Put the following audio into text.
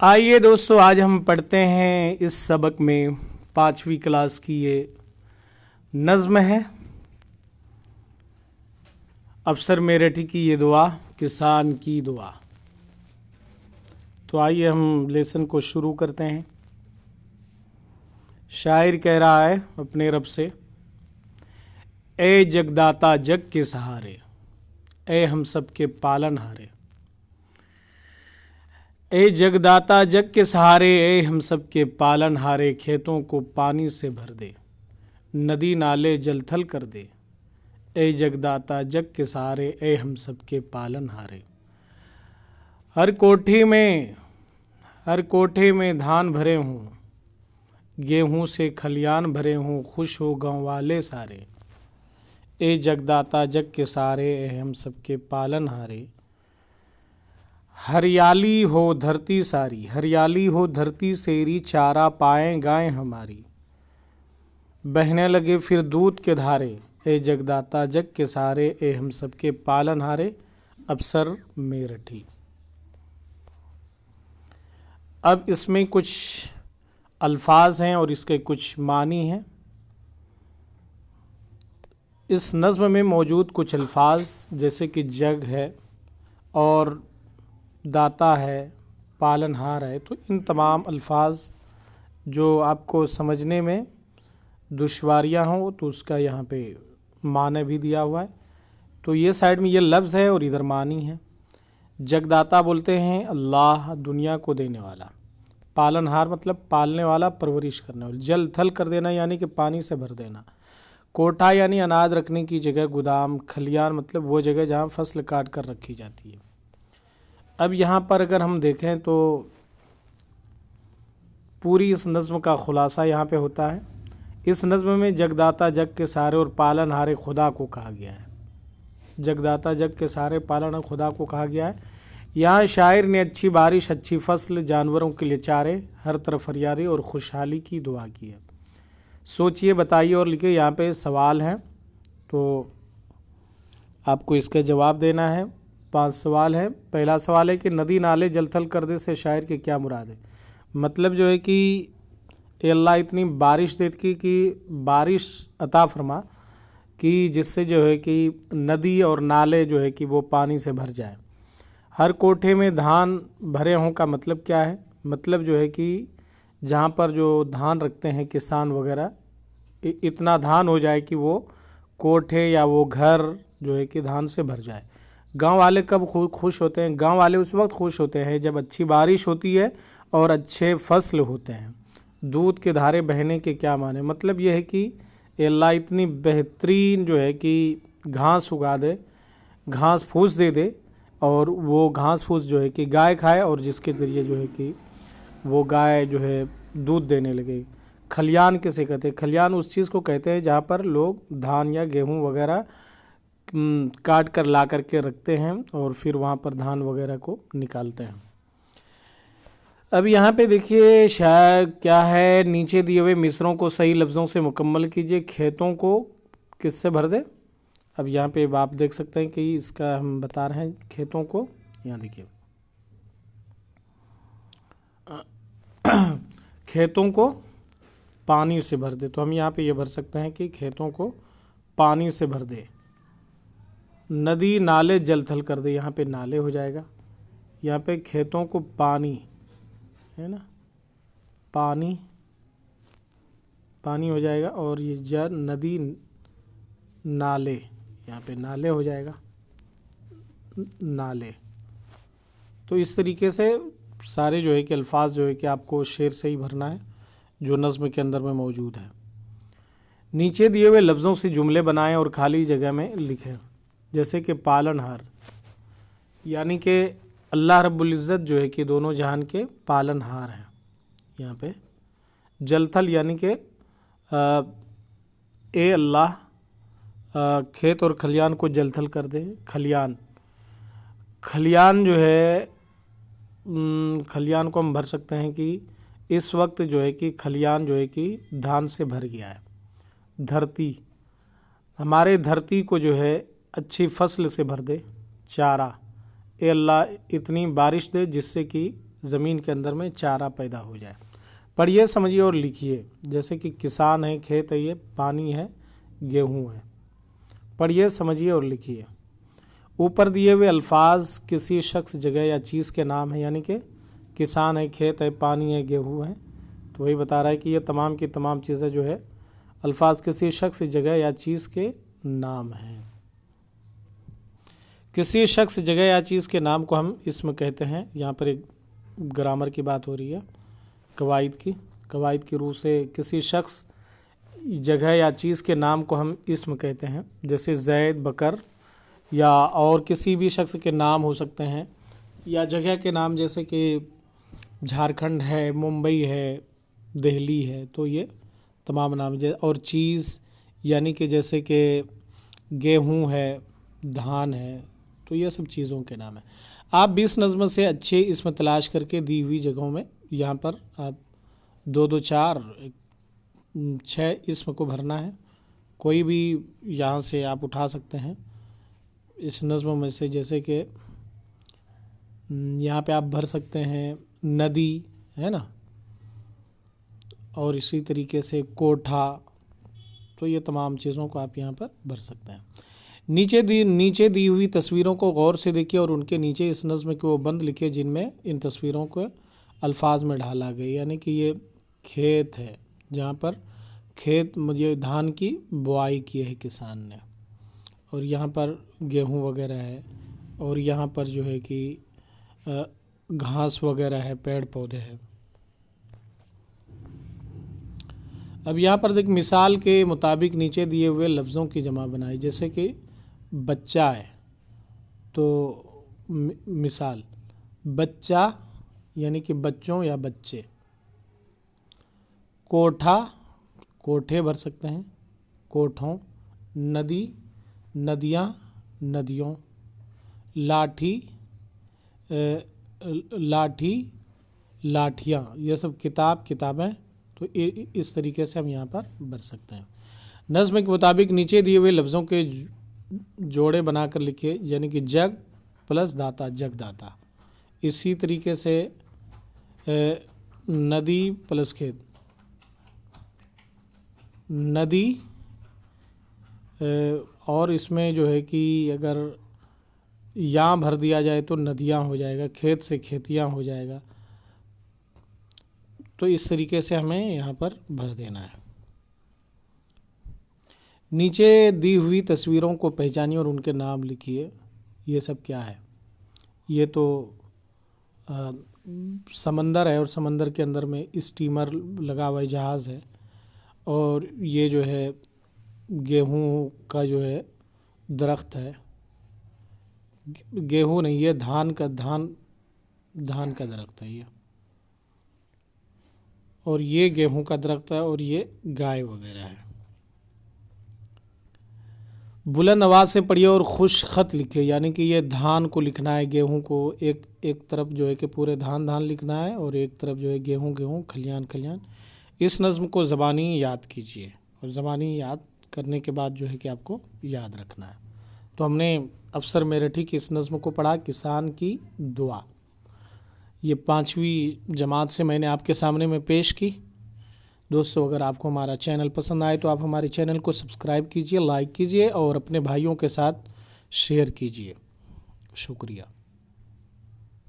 आइए दोस्तों, आज हम पढ़ते हैं इस सबक में 5वीं क्लास की ये नज़्म है अफसर मेरठी की ये दुआ, किसान की दुआ। तो आइए हम लेसन को शुरू करते हैं। शायर कह रहा है अपने रब से, ए जगदाता जग के सहारे, ए हम सब के पालनहारे। ए जगदाता जग के सहारे, ए हम सब के पालनहारे, खेतों को पानी से भर दे, नदी नाले जल थल कर दे। ए जगदाता जग के सहारे, ए हम सब के पालनहारे। हर कोठे में धान भरे हों, गेहूं से खलियान भरे हों, खुश हो गाँव वाले सारे। ए जगदाता जग के सहारे, ए हम सब के पालनहारे। हरियाली हो धरती सारी, हरियाली हो धरती सेरी, चारा पाएं गायें हमारी, बहने लगे फिर दूध के धारे। ए जगदाता जग के सहारे, ए हम सब के पालनहारे। अफसर मेरठी। अब इसमें कुछ अल्फाज हैं और इसके कुछ मानी हैं। इस नज़्म में मौजूद कुछ अल्फाज जैसे कि जग है और दाता है, पालनहार है, तो इन तमाम अल्फाज जो आपको समझने में दुश्वारियाँ हों तो उसका यहाँ पे माने भी दिया हुआ है। तो ये साइड में ये लफ्ज़ है और इधर मानी है। जगदाता बोलते हैं अल्लाह, दुनिया को देने वाला। पालनहार मतलब पालने वाला, परवरिश करने वाला। जल थल कर देना यानी कि पानी से भर देना। कोठा यानी अनाज रखने की जगह, गोदाम। खलियान मतलब वो जगह जहाँ फसल काट कर रखी जाती है। अब यहाँ पर अगर हम देखें तो पूरी इस नज़्म का ख़ुलासा यहाँ पे होता है। इस नज़्म में जगदाता जग के सहारे और पालनहारे खुदा को कहा गया है। जगदाता जग के सहारे, पालनहार खुदा को कहा गया है। यहाँ शायर ने अच्छी बारिश, अच्छी फसल, जानवरों के लिए चारे, हर तरफ हरियाली और खुशहाली की दुआ की है। सोचिए, बताइए और लिखिए। यहाँ पे सवाल हैं तो आपको इसका जवाब देना है। 5 सवाल है। पहला सवाल है कि नदी नाले जल थल कर दे से शायर की क्या मुराद है। मतलब जो है कि अल्लाह इतनी बारिश देती कि बारिश अता फरमा कि जिससे जो है कि नदी और नाले जो है कि वो पानी से भर जाए। हर कोठे में धान भरे हों का मतलब क्या है। मतलब जो है कि जहाँ पर जो धान रखते हैं किसान वगैरह, इतना धान हो जाए कि वो कोठे या वो घर जो है कि धान से भर जाए। गांव वाले कब खुश होते हैं? गांव वाले उस वक्त खुश होते हैं जब अच्छी बारिश होती है और अच्छे फसल होते हैं। दूध के धारे बहने के क्या माने? मतलब ये है कि अल्लाह इतनी बेहतरीन जो है कि घास उगा दे, घास फूस दे दे, और वो घास फूस जो है कि गाय खाए और जिसके ज़रिए जो है कि वो गाय जो है दूध देने लगे। खलियान किसे कहते हैं? खलियान उस चीज़ को कहते हैं जहाँ पर लोग धान या गेहूँ वगैरह काट कर ला करके रखते हैं और फिर वहाँ पर धान वगैरह को निकालते हैं। अब यहाँ पे देखिए शायद क्या है, नीचे दिए हुए मिसरों को सही लफ्ज़ों से मुकम्मल कीजिए। खेतों को किससे भर दे। अब यहाँ पे आप देख सकते हैं कि इसका हम बता रहे हैं खेतों को। यहाँ देखिए खेतों को पानी से भर दे, तो हम यहाँ पे ये भर सकते हैं कि खेतों को पानी से भर दे। नदी नाले जल थल कर दे, यहाँ पे नाले हो जाएगा। यहाँ पे खेतों को पानी है ना, पानी पानी हो जाएगा और ये नदी नाले, यहाँ पे नाले हो जाएगा, नाले। तो इस तरीके से सारे जो है कि अल्फाज जो है कि आपको शेर से ही भरना है जो नज़्म के अंदर में मौजूद है। नीचे दिए हुए लफ्ज़ों से जुमले बनाएं और खाली जगह में लिखें। जैसे कि पालनहार यानी कि अल्लाह रब्बुल इज़्ज़त जो है कि दोनों जहान के पालनहार हैं। यहाँ पे जलथल यानी कि ए अल्लाह खेत और खलियान को जलथल कर दे। खलियान, खलियान जो है खलियान को हम भर सकते हैं कि इस वक्त जो है कि खलियान जो है कि धान से भर गया है। धरती, हमारे धरती को जो है अच्छी फसल से भर दे। चारा, ए अल्लाह इतनी बारिश दे जिससे कि ज़मीन के अंदर में चारा पैदा हो जाए। पढ़िए, समझिए और लिखिए। जैसे कि किसान है, खेत है, ये पानी है, गेहूँ है। पढ़िए, समझिए और लिखिए। ऊपर दिए हुए अल्फाज किसी शख्स, जगह या चीज़ के नाम है, यानी कि किसान है, खेत है, पानी है, गेहूँ है। तो वही बता रहा है कि ये तमाम की तमाम चीज़ें जो है अल्फाज किसी शख्स, जगह या चीज़ के नाम हैं। किसी शख्स, जगह या चीज़ के नाम को हम इस्म कहते हैं। यहाँ पर एक ग्रामर की बात हो रही है, कवायद की रूह से किसी शख्स, जगह या चीज़ के नाम को हम इस्म कहते हैं। जैसे ज़ैद, बकर या और किसी भी शख्स के नाम हो सकते हैं, या जगह के नाम जैसे कि झारखंड है, मुंबई है, दिल्ली है। तो ये तमाम नाम और चीज़ यानी कि जैसे कि गेहूँ है, धान है, तो ये सब चीज़ों के नाम है। आप 20 नज़्म से अच्छे इसमें तलाश करके दी हुई जगहों में यहाँ पर आप 2 2 4 6 इसम को भरना है। कोई भी यहाँ से आप उठा सकते हैं इस नज़्म में से। जैसे कि यहाँ पे आप भर सकते हैं नदी, है ना, और इसी तरीके से कोठा। तो ये तमाम चीज़ों को आप यहाँ पर भर सकते हैं। नीचे दी हुई तस्वीरों को गौर से देखिए और उनके नीचे इस नज़्म के वो बंद लिखे जिनमें इन तस्वीरों को अल्फाज में ढाला गया। यानी कि ये खेत है, जहाँ पर खेत मुझे धान की बुआई की है किसान ने, और यहाँ पर गेहूँ वगैरह है, और यहाँ पर जो है कि घास वगैरह है, पेड़ पौधे हैं। अब यहाँ पर देख, मिसाल के मुताबिक नीचे दिए हुए लफ्ज़ों की जमा बनाई। जैसे कि बच्चा है, तो मिसाल बच्चा यानी कि बच्चों या बच्चे। कोठा, कोठे भर सकते हैं, कोठों। नदी, नदियाँ, नदियों। लाठी, लाठी, लाठियाँ। ये सब किताब, किताबें। तो इस तरीके से हम यहाँ पर भर सकते हैं। नज़्म के मुताबिक नीचे दिए हुए लफ्ज़ों के जोड़े बनाकर लिखे, यानी कि जग प्लस दाता, जगदाता। इसी तरीके से नदी प्लस खेत, नदी। और इसमें जो है कि अगर यहाँ भर दिया जाए तो नदियाँ हो जाएगा, खेत से खेतियाँ हो जाएगा। तो इस तरीके से हमें यहाँ पर भर देना है। नीचे दी हुई तस्वीरों को पहचानिए और उनके नाम लिखिए। ये सब क्या है? ये तो समंदर है, और समंदर के अंदर में स्टीमर लगा हुआ जहाज़ है, और ये जो है गेहूं का जो है दरख्त है। गेहूं नहीं, ये धान का दरख्त है ये, और ये गेहूं का दरख्त है, और ये गाय वगैरह है। बुलंद आवाज़ से पढ़िए और खुश खत लिखे, यानी कि ये धान को लिखना है, गेहूं को एक तरफ जो है कि पूरे धान लिखना है, और एक तरफ जो है गेहूं, खलियान। इस नज़्म को ज़बानी याद कीजिए, और ज़बानी याद करने के बाद जो है कि आपको याद रखना है। तो हमने अफसर मेरठी की इस नज़्म को पढ़ा, किसान की दुआ। ये 5वीं जमात से मैंने आपके सामने में पेश की। दोस्तों, अगर आपको हमारा चैनल पसंद आए तो आप हमारे चैनल को सब्सक्राइब कीजिए, लाइक कीजिए और अपने भाइयों के साथ शेयर कीजिए। शुक्रिया।